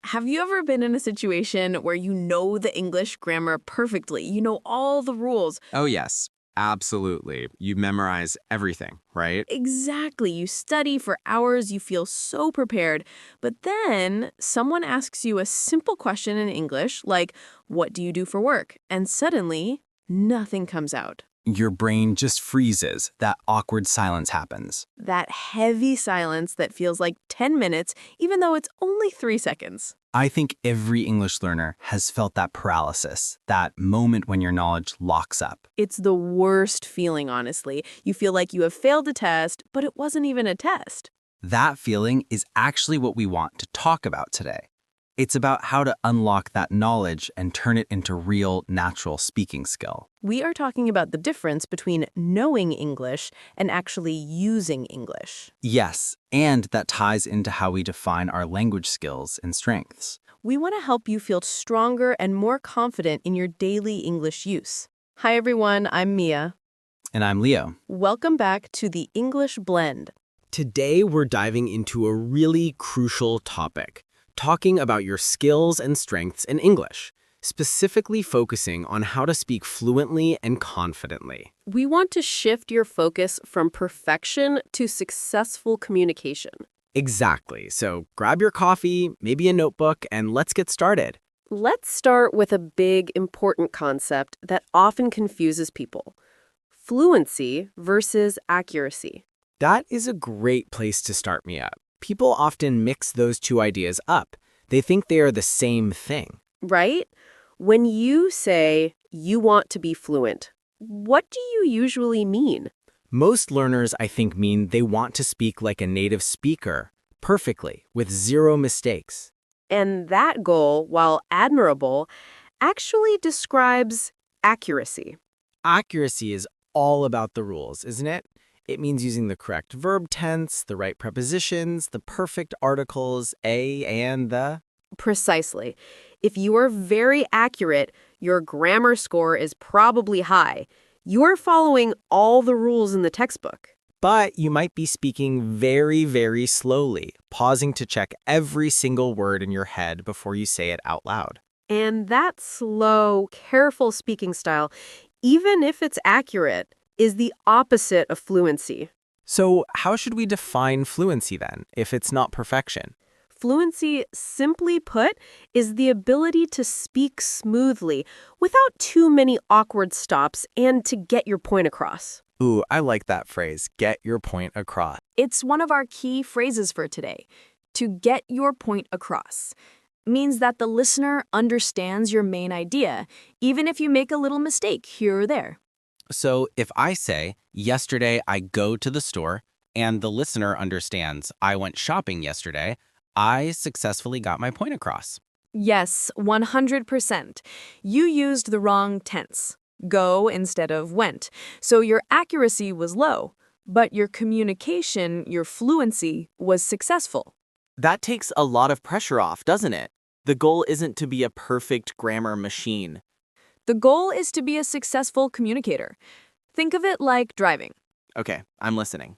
Have you ever been in a situation where you know the English grammar perfectly? You know all the rules. Oh, yes, absolutely. You memorize everything, right? Exactly. You study for hours, you feel so prepared. But then someone asks you a simple question in English, like, what do you do for work? And suddenly, nothing comes out. Your brain just freezes. That awkward silence happens. That heavy silence that feels like 10 minutes, even though it's only 3 seconds. I think every English learner has felt that paralysis, that moment when your knowledge locks up. It's the worst feeling, honestly. You feel like you have failed a test, but it wasn't even a test. That feeling is actually what we want to talk about today. It's about how to unlock that knowledge and turn it into real, natural speaking skill. We are talking about the difference between knowing English and actually using English. Yes, and that ties into how we define our language skills and strengths. We want to help you feel stronger and more confident in your daily English use. Hi, everyone. I'm Mia. And I'm Leo. Welcome back to the English Blend. Today, we're diving into a really crucial topic, talking about your skills and strengths in English, specifically focusing on how to speak fluently and confidently. We want to shift your focus from perfection to successful communication. Exactly. So grab your coffee, maybe a notebook, and let's get started. Let's start with a big, important concept that often confuses people: fluency versus accuracy. That is a great place to start, Mia. People often mix those two ideas up. They think they are the same thing. Right? When you say you want to be fluent, what do you usually mean? Most learners, I think, mean they want to speak like a native speaker, perfectly, with zero mistakes. And that goal, while admirable, actually describes accuracy. Accuracy is all about the rules, isn't it? It means using the correct verb tense, the right prepositions, the perfect articles, a and the. Precisely. If you are very accurate, your grammar score is probably high. You're following all the rules in the textbook. But you might be speaking very, very slowly, pausing to check every single word in your head before you say it out loud. And that slow, careful speaking style, even if it's accurate, is the opposite of fluency. So how should we define fluency then, if it's not perfection? Fluency, simply put, is the ability to speak smoothly without too many awkward stops and to get your point across. Ooh, I like that phrase, get your point across. It's one of our key phrases for today. To get your point across means that the listener understands your main idea, even if you make a little mistake here or there. So if I say, yesterday I go to the store, and the listener understands I went shopping yesterday, I successfully got my point across. Yes, 100%. You used the wrong tense, go instead of went, so your accuracy was low, but your communication, your fluency, was successful. That takes a lot of pressure off, doesn't it? The goal isn't to be a perfect grammar machine. The goal is to be a successful communicator. Think of it like driving. Okay, I'm listening.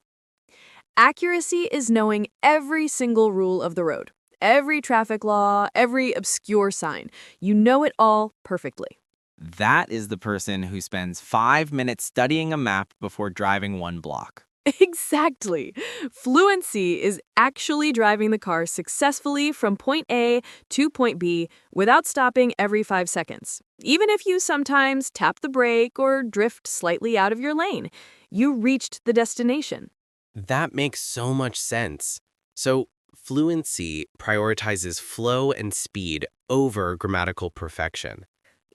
Accuracy is knowing every single rule of the road, every traffic law, every obscure sign. You know it all perfectly. That is the person who spends 5 minutes studying a map before driving 1 block. Exactly. Fluency is actually driving the car successfully from point A to point B without stopping every 5 seconds. Even if you sometimes tap the brake or drift slightly out of your lane, you reached the destination. That makes so much sense. So, fluency prioritizes flow and speed over grammatical perfection.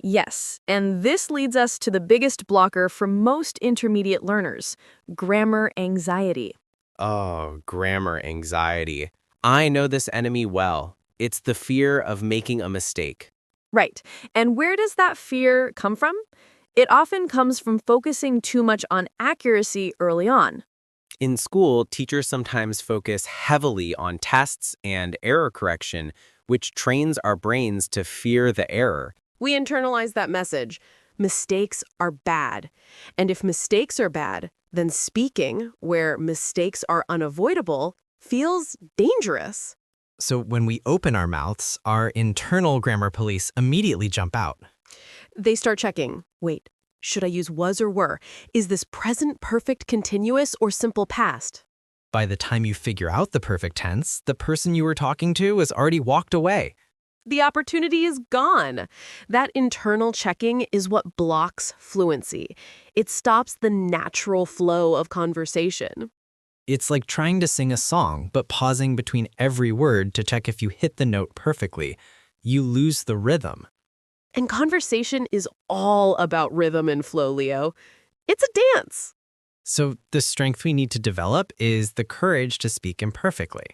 Yes, and this leads us to the biggest blocker for most intermediate learners, grammar anxiety. Oh, grammar anxiety. I know this enemy well. It's the fear of making a mistake. Right. And where does that fear come from? It often comes from focusing too much on accuracy early on. In school, teachers sometimes focus heavily on tests and error correction, which trains our brains to fear the error. We internalize that message. Mistakes are bad. And if mistakes are bad, then speaking, where mistakes are unavoidable, feels dangerous. So when we open our mouths, our internal grammar police immediately jump out. They start checking. Wait, should I use was or were? Is this present perfect continuous or simple past? By the time you figure out the perfect tense, the person you were talking to has already walked away. The opportunity is gone. That internal checking is what blocks fluency. It stops the natural flow of conversation. It's like trying to sing a song, but pausing between every word to check if you hit the note perfectly. You lose the rhythm. And conversation is all about rhythm and flow, Leo. It's a dance. So the strength we need to develop is the courage to speak imperfectly.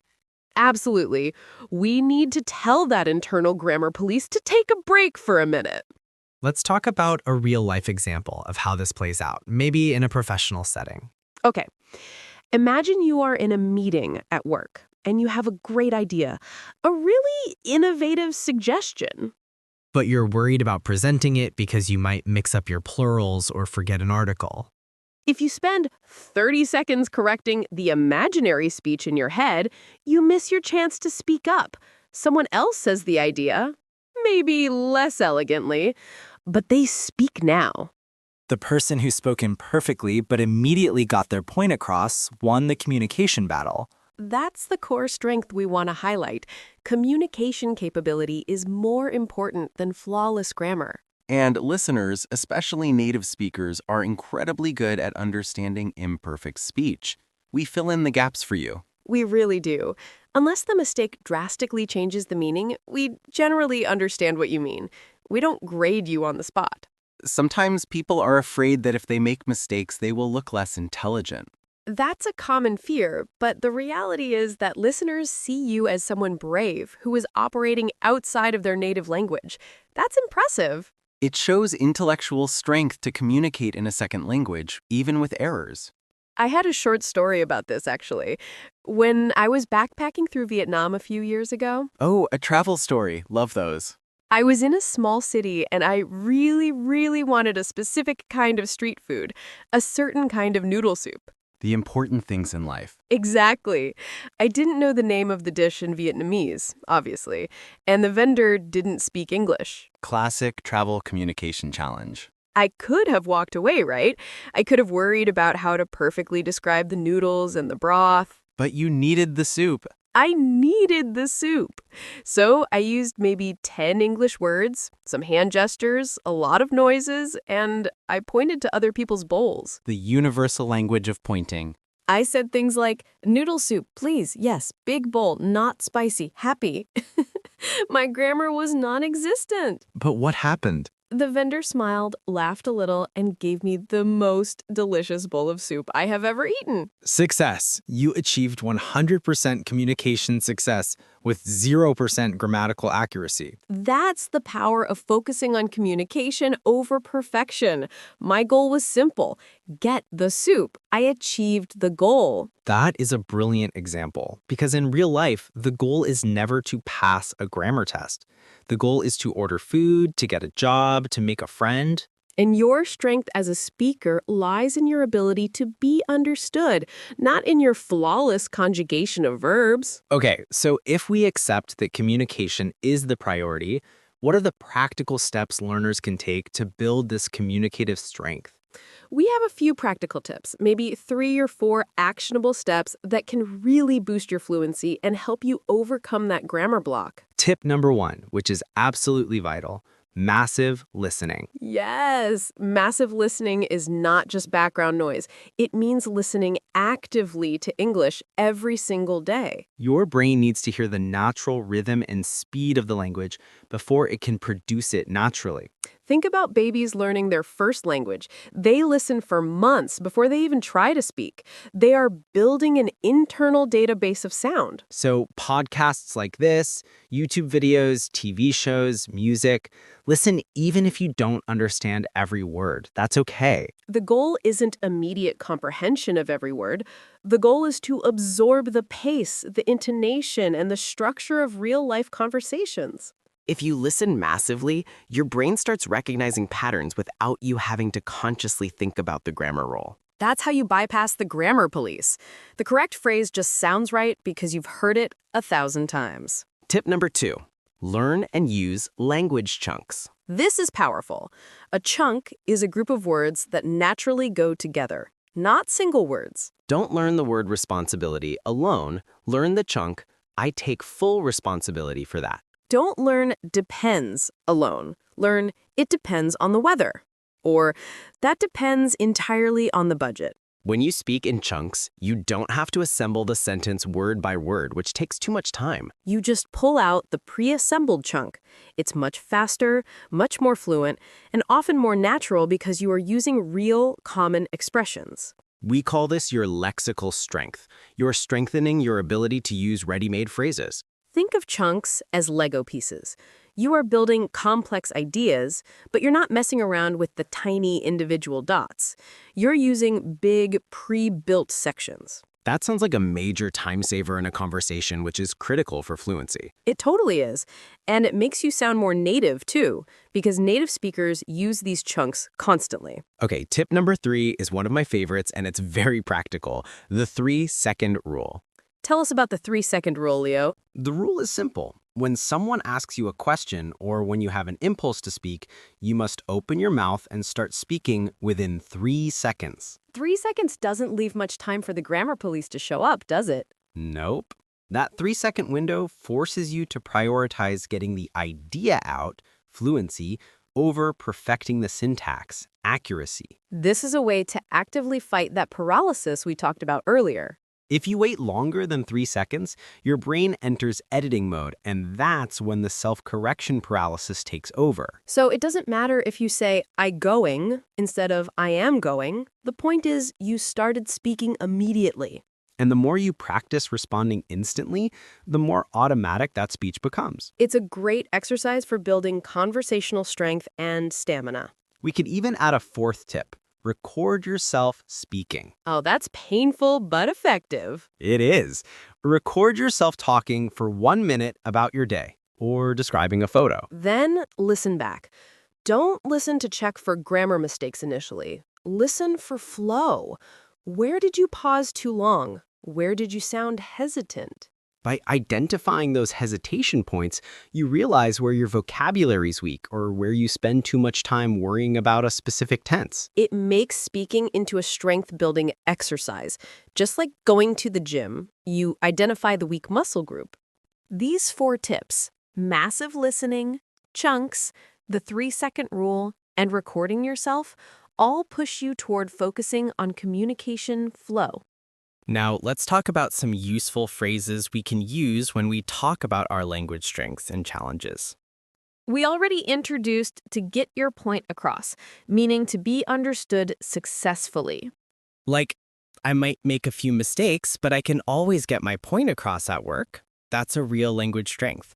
Absolutely. We need to tell that internal grammar police to take a break for a minute. Let's talk about a real-life example of how this plays out, maybe in a professional setting. Okay. Imagine you are in a meeting at work and you have a great idea, a really innovative suggestion. But you're worried about presenting it because you might mix up your plurals or forget an article. If you spend 30 seconds correcting the imaginary speech in your head, you miss your chance to speak up. Someone else says the idea, maybe less elegantly, but they speak now. The person who spoke imperfectly but immediately got their point across won the communication battle. That's the core strength we want to highlight. Communication capability is more important than flawless grammar. And listeners, especially native speakers, are incredibly good at understanding imperfect speech. We fill in the gaps for you. We really do. Unless the mistake drastically changes the meaning, we generally understand what you mean. We don't grade you on the spot. Sometimes people are afraid that if they make mistakes, they will look less intelligent. That's a common fear, but the reality is that listeners see you as someone brave who is operating outside of their native language. That's impressive. It shows intellectual strength to communicate in a second language, even with errors. I had a short story about this, actually. When I was backpacking through Vietnam a few years ago, Oh, a travel story. Love those. I was in a small city and I really wanted a specific kind of street food, a certain kind of noodle soup. The important things in life. Exactly. I didn't know the name of the dish in Vietnamese, obviously, and the vendor didn't speak English. Classic travel communication challenge. I could have walked away, right? I could have worried about how to perfectly describe the noodles and the broth. But you needed the soup. I needed the soup. So I used maybe 10 English words, some hand gestures, a lot of noises, and I pointed to other people's bowls. The universal language of pointing. I said things like, noodle soup, please, yes, big bowl, not spicy, happy. My grammar was non-existent. But what happened? The vendor smiled, laughed a little, and gave me the most delicious bowl of soup I have ever eaten. Success. You achieved 100% communication success with 0% grammatical accuracy. That's the power of focusing on communication over perfection. My goal was simple. Get the soup. I achieved the goal. That is a brilliant example, because in real life, the goal is never to pass a grammar test. The goal is to order food, to get a job, to make a friend. And your strength as a speaker lies in your ability to be understood, not in your flawless conjugation of verbs. Okay, so if we accept that communication is the priority, what are the practical steps learners can take to build this communicative strength? We have a few practical tips, maybe 3 or 4 actionable steps that can really boost your fluency and help you overcome that grammar block. Tip number 1, which is absolutely vital, massive listening. Yes, massive listening is not just background noise. It means listening actively to English every single day. Your brain needs to hear the natural rhythm and speed of the language before it can produce it naturally. Think about babies learning their first language. They listen for months before they even try to speak. They are building an internal database of sound. So podcasts like this, YouTube videos, TV shows, music, listen even if you don't understand every word. That's okay. The goal isn't immediate comprehension of every word. The goal is to absorb the pace, the intonation, and the structure of real-life conversations. If you listen massively, your brain starts recognizing patterns without you having to consciously think about the grammar role. That's how you bypass the grammar police. The correct phrase just sounds right because you've heard it 1,000 times. Tip number 2. Learn and use language chunks. This is powerful. A chunk is a group of words that naturally go together, not single words. Don't learn the word responsibility alone. Learn the chunk, I take full responsibility for that. Don't learn depends alone. Learn it depends on the weather. Or that depends entirely on the budget. When you speak in chunks, you don't have to assemble the sentence word by word, which takes too much time. You just pull out the pre-assembled chunk. It's much faster, much more fluent, and often more natural because you are using real, common expressions. We call this your lexical strength. You're strengthening your ability to use ready-made phrases. Think of chunks as Lego pieces. You are building complex ideas, but you're not messing around with the tiny individual dots. You're using big, pre-built sections. That sounds like a major time saver in a conversation, which is critical for fluency. It totally is. And it makes you sound more native, too, because native speakers use these chunks constantly. Okay, tip number 3 is one of my favorites, and it's very practical. The 3-second rule. Tell us about the 3-second rule, Leo. The rule is simple. When someone asks you a question or when you have an impulse to speak, you must open your mouth and start speaking within 3 seconds. 3 seconds doesn't leave much time for the grammar police to show up, does it? Nope. That 3-second window forces you to prioritize getting the idea out, fluency, over perfecting the syntax, accuracy. This is a way to actively fight that paralysis we talked about earlier. If you wait longer than 3 seconds, your brain enters editing mode, and that's when the self-correction paralysis takes over. So it doesn't matter if you say, I going, instead of I am going. The point is you started speaking immediately. And the more you practice responding instantly, the more automatic that speech becomes. It's a great exercise for building conversational strength and stamina. We could even add a 4th tip. Record yourself speaking. Oh, that's painful but effective. It is. Record yourself talking for 1 minute about your day or describing a photo. Then listen back. Don't listen to check for grammar mistakes initially. Listen for flow. Where did you pause too long? Where did you sound hesitant? By identifying those hesitation points, you realize where your vocabulary's weak or where you spend too much time worrying about a specific tense. It makes speaking into a strength-building exercise. Just like going to the gym, you identify the weak muscle group. These 4 tips, massive listening, chunks, the 3-second rule, and recording yourself, all push you toward focusing on communication flow. Now, let's talk about some useful phrases we can use when we talk about our language strengths and challenges. We already introduced to get your point across, meaning to be understood successfully. Like, I might make a few mistakes, but I can always get my point across at work. That's a real language strength.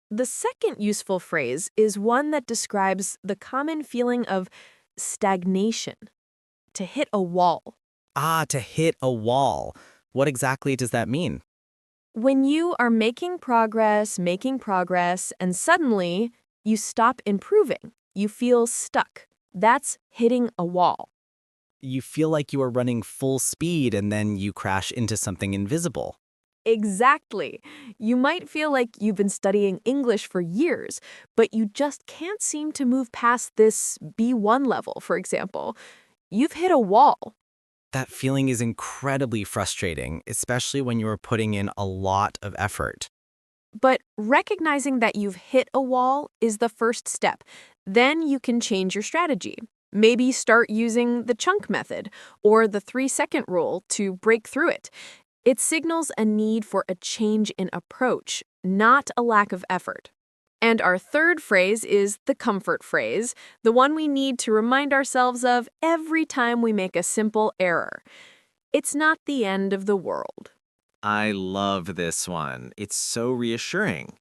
The second useful phrase is one that describes the common feeling of stagnation, to hit a wall. To hit a wall. What exactly does that mean? When you are making progress, and suddenly you stop improving, you feel stuck. That's hitting a wall. You feel like you are running full speed and then you crash into something invisible. Exactly. You might feel like you've been studying English for years, but you just can't seem to move past this B1 level, for example. You've hit a wall. That feeling is incredibly frustrating, especially when you are putting in a lot of effort. But recognizing that you've hit a wall is the first step. Then you can change your strategy. Maybe start using the chunk method or the 3-second rule to break through it. It signals a need for a change in approach, not a lack of effort. And our third phrase is the comfort phrase, the one we need to remind ourselves of every time we make a simple error. It's not the end of the world. I love this one. It's so reassuring.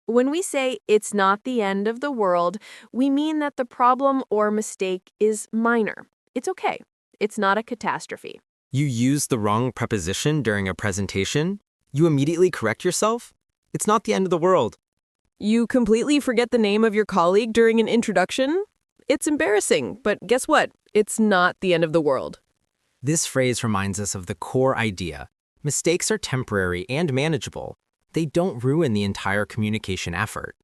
When we say it's not the end of the world, we mean that the problem or mistake is minor. It's okay. It's not a catastrophe. You use the wrong preposition during a presentation? You immediately correct yourself? It's not the end of the world. You completely forget the name of your colleague during an introduction? It's embarrassing, but guess what? It's not the end of the world. This phrase reminds us of the core idea. Mistakes are temporary and manageable. They don't ruin the entire communication effort.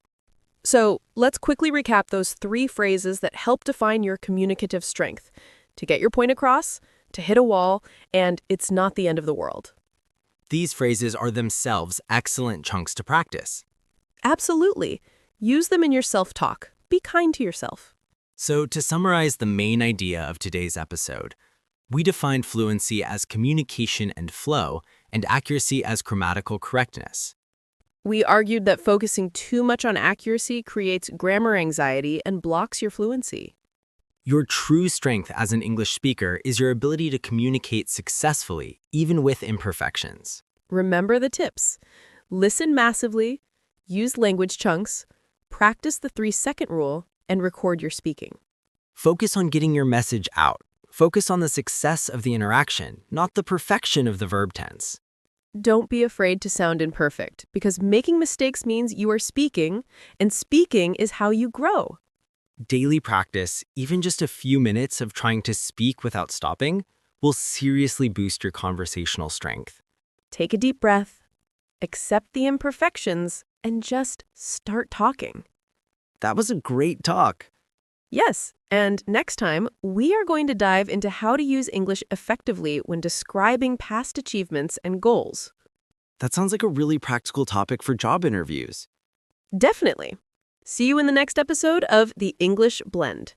So let's quickly recap those 3 phrases that help define your communicative strength: to get your point across, to hit a wall, and it's not the end of the world. These phrases are themselves excellent chunks to practice. Absolutely. Use them in your self-talk. Be kind to yourself. So, to summarize the main idea of today's episode, we defined fluency as communication and flow, and accuracy as grammatical correctness. We argued that focusing too much on accuracy creates grammar anxiety and blocks your fluency. Your true strength as an English speaker is your ability to communicate successfully, even with imperfections. Remember the tips. Listen massively, use language chunks, practice the 3-second rule, and record your speaking. Focus on getting your message out. Focus on the success of the interaction, not the perfection of the verb tense. Don't be afraid to sound imperfect, because making mistakes means you are speaking, and speaking is how you grow. Daily practice, even just a few minutes of trying to speak without stopping, will seriously boost your conversational strength. Take a deep breath, accept the imperfections, and just start talking. That was a great talk. Yes, and next time, we are going to dive into how to use English effectively when describing past achievements and goals. That sounds like a really practical topic for job interviews. Definitely. See you in the next episode of The English Blend.